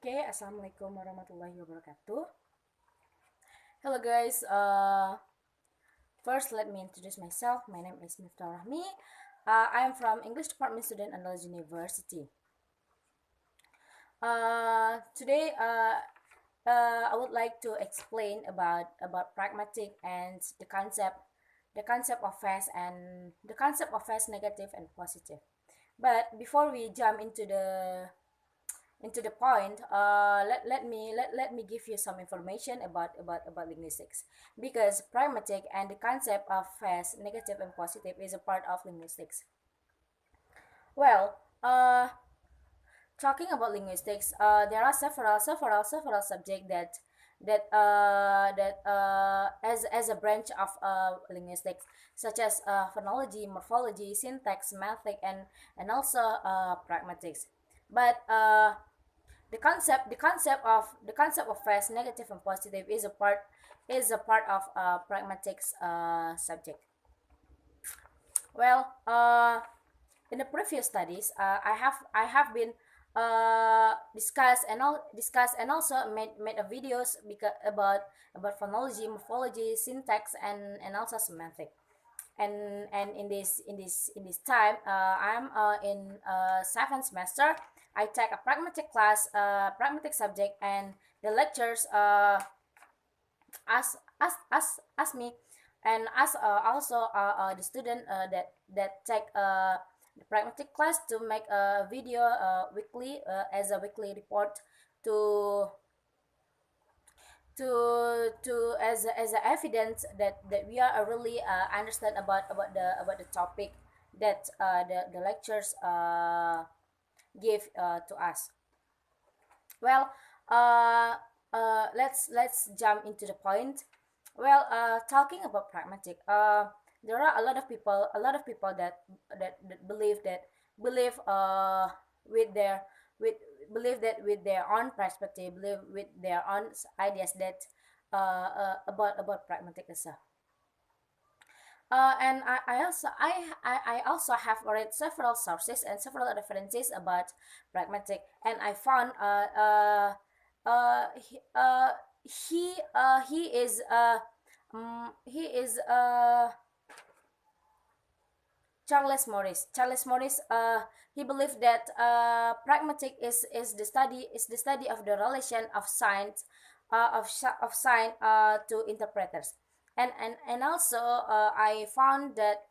Okay, Assalamualaikum warahmatullahi wabarakatuh. Hello guys, first let me introduce myself. My name is Miftah Rahmi. I am from English Department student at Knowledge University. Today, I would like to explain about pragmatic and the concept of fast and the concept of fast negative and positive. But before we jump into the point, let me give you some information about linguistics, because pragmatic and the concept of fast negative and positive is a part of linguistics. Well, talking about linguistics, there are several subjects that as a branch of linguistics, such as phonology, morphology, syntax, semantic, and also pragmatics. But the concept of fast negative and positive is a part of pragmatics subject. Well, in the previous studies, I have been discussed and also made a videos about phonology, morphology, syntax, and also semantic. And in this time, I'm in seventh semester. I take a pragmatic class, pragmatic subject, and the lectures ask me, and ask also the student that take the pragmatic class to make a video weekly, as a weekly report to as a evidence that we are really understand about the topic that the lectures give to us. Well, let's jump into the point. Well, talking about pragmatic, there are a lot of people that believe with their with believe that with their own perspective, believe with their own ideas that about pragmatic itself. And I also have read several sources and several references about pragmatic, and I found he is Charles Morris. He believed that pragmatic is the study of the relation of science, of sign to interpreters. And also, I found that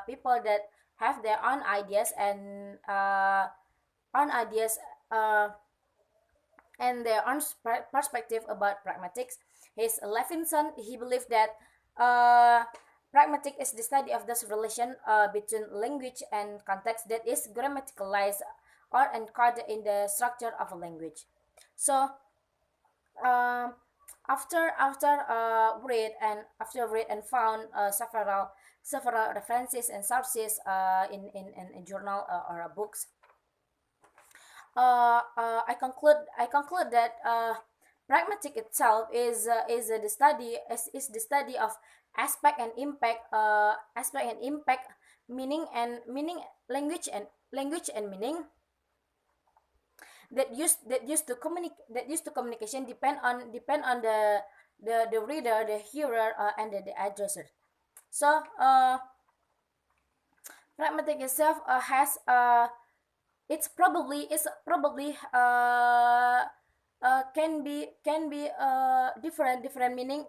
people that have their own ideas own ideas uh, and their own perspective about pragmatics. His Levinson, he believed that uh, pragmatic is the study of this relation between language and context that is grammaticalized or encoded in the structure of a language. So, um, after read and found several references and sources in journal or books, I conclude that pragmatic itself is the study of aspect and impact, meaning, language and meaning that used to communication depend on the reader, the hearer, and the addresser. So, pragmatic itself has it's probably is probably can be different meaning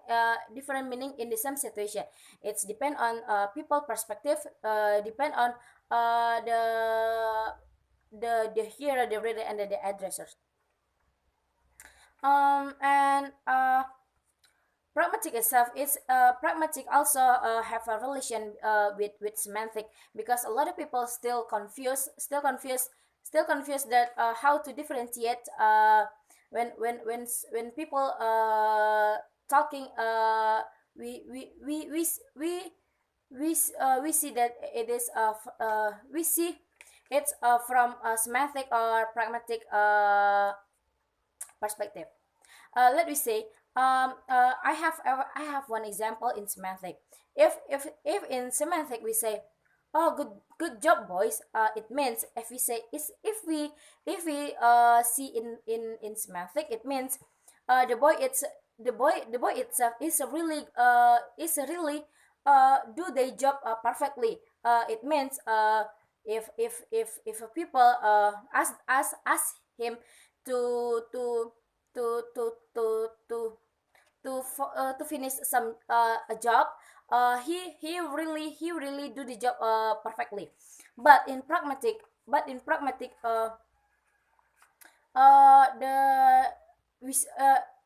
in the same situation. It's depend on people perspective, depend on the hearer, the reader, and the addressers. And pragmatic also have a relation with semantic, because a lot of people still confuse that how to differentiate when people talking, we see that it is we see it's from a semantic or pragmatic perspective. Let me say, I have one example in semantic. If in semantic we say, oh, good job, boys. It means if we say is if we see in semantic, it means the boy itself is a really do their job perfectly. It means if a people ask him to to to to to to to finish some a job, he really do the job perfectly. But in pragmatic, but in pragmatic the we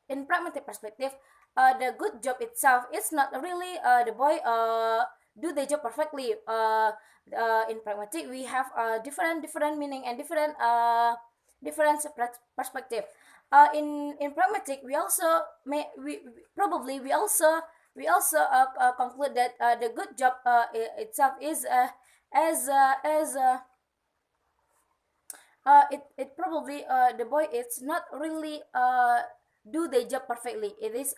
in pragmatic perspective, the good job itself is not really the boy do the job perfectly. In pragmatic we have different meaning and different perspective. In pragmatic we also probably we also conclude that the good job itself is as it probably the boy it's not really do the job perfectly. It is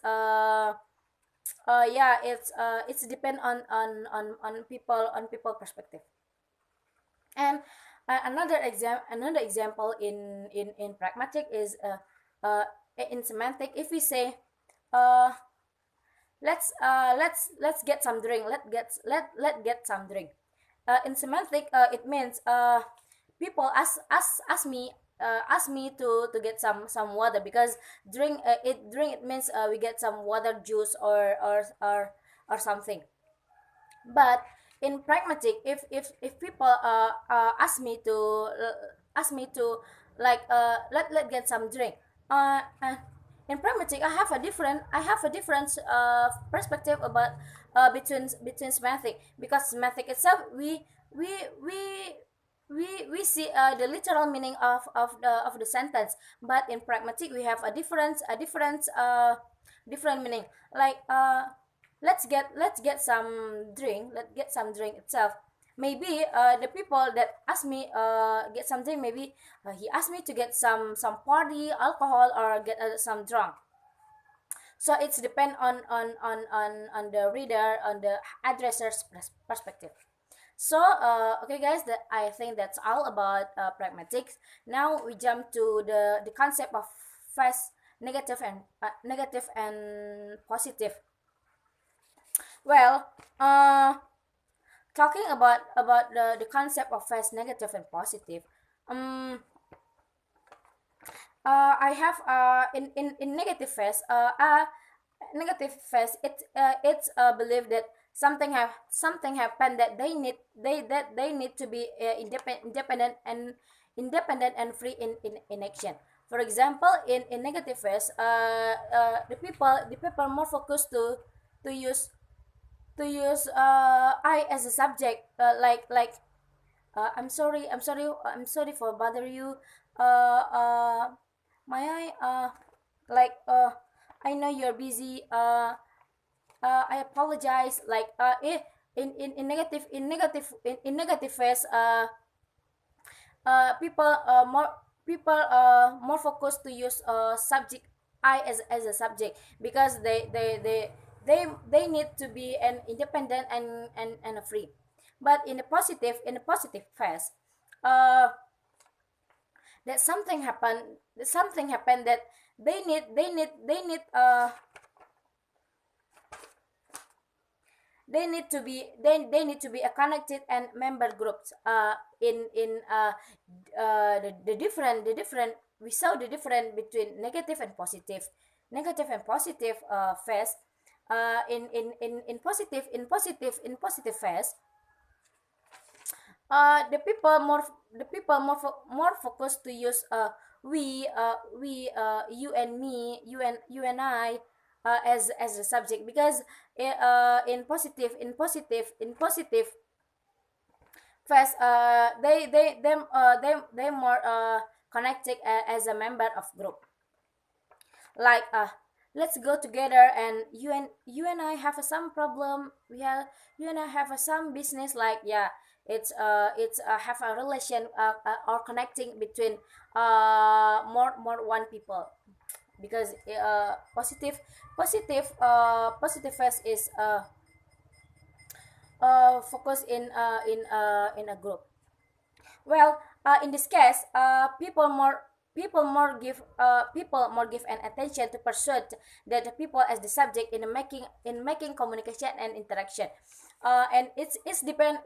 yeah, it's depend on people perspective. And another example in pragmatic is in semantic. If we say uh let's get some drink, let get some drink. In semantic it means people ask me to get some water, because drink it means we get some water, juice, or something. But in pragmatic, if people ask me to like let get some drink, in pragmatic I have a different perspective about between semantic, because semantic itself we we we see the literal meaning of the sentence. But in pragmatic we have a different meaning. Like let's get some drink, let's get some drink itself. Maybe the people that ask me get some drink, maybe he asked me to get some party alcohol or get some drunk. So it's depend on the reader, on the addresser's perspective. So okay guys, that I think that's all about pragmatics. Now we jump to the concept of fast, negative and positive. Well, talking about the concept of fast, negative and positive. um I have in negative phase, negative phase, it's believed that something happened that they need to be independent and free in action. For example, in negative phase, the people more focused to use I as a subject, I'm sorry for bother you. May I like I know you're busy. I apologize. Like if in negative phase, people more focused to use subject I as a subject, because they need to be an independent and a free. But in the positive phase, uh that something happened that they need to be a connected and member groups in the different we saw the difference between negative and positive phase. In positive phase, more focused to use you and me, you and I, as a subject, because in positive phase, they more connected as a member of group. Like let's go together, and you and I have some problem, you and I have some business, like yeah, it's have a relation or connecting between more one people. Because positive phase is focus in a group. Well, in this case, people more give an attention to pursuit that the people as the subject in making communication and interaction. And it's depend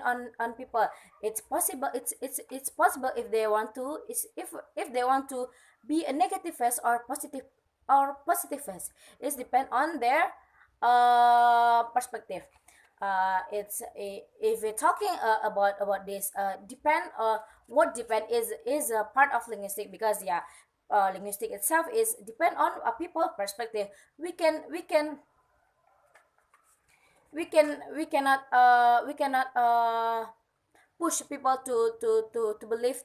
on people. It's possible, it's possible if they want to, is if they want to be a negative face or positive face. It's depend on their perspective. If we're talking about this, depend what depend is a part of linguistic, because yeah, linguistic itself is depend on a people perspective. We cannot push people to believe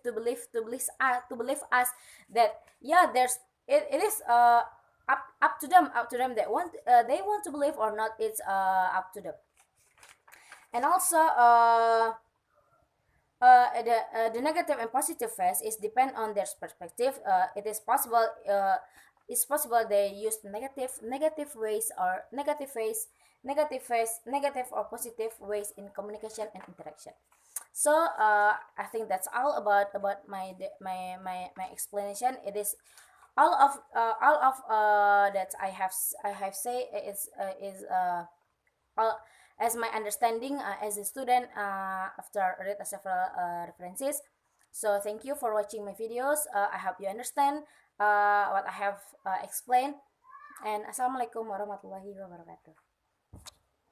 us that yeah, it is up to them, that want they want to believe or not, it's up to them. And also the negative and positive phase is depend on their perspective. It is possible, it's possible they use negative ways or negative or positive ways in communication and interaction. So I think that's all about my explanation. It is all of that I have say all, as my understanding as a student after read several references. So thank you for watching my videos. I hope you understand what I have explained. And assalamualaikum warahmatullahi wabarakatuh.